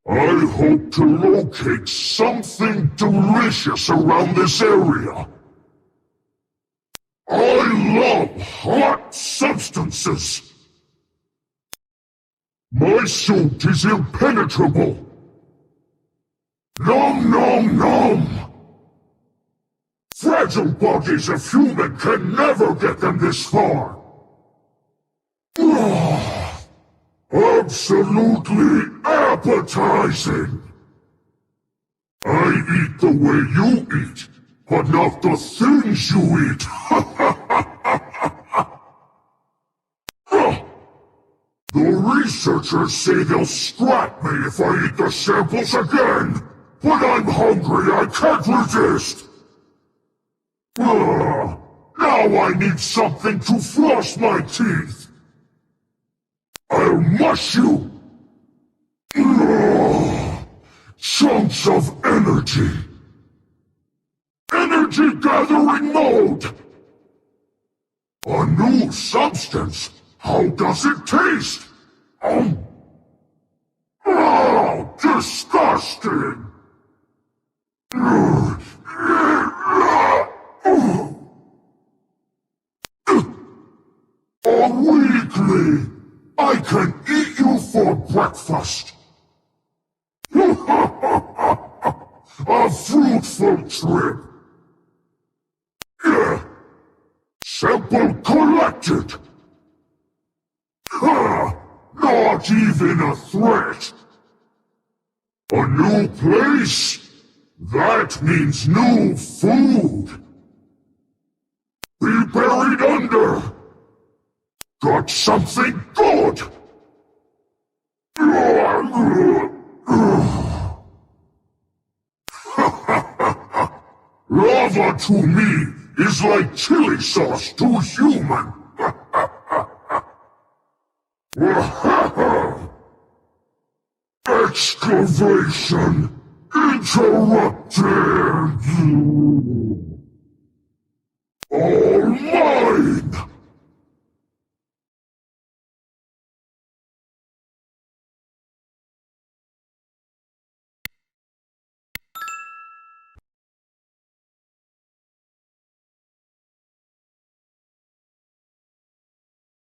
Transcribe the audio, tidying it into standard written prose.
I hope to locate something delicious around this area. I love hot substances. My suit is impenetrable. Nom nom nom. Fragile bodies of human can never get them this far. Absolutely appetizing. I eat the way you eat, but not the things you eat. The researchers say they'll scrap me if I eat the samples again, but I'm hungry, I can't resist. Now I need something to floss my teeth. I'll mush you. Chunks of energy. Energy gathering mode. A new substance. How does it taste? Disgusting. A weakly. I can eat you for breakfast. A fruitful trip. Sample collected. Not even a threat. A new place? That means new food. Be buried under. Got something good. Lava to me is like chili sauce to human. Excavation interrupted.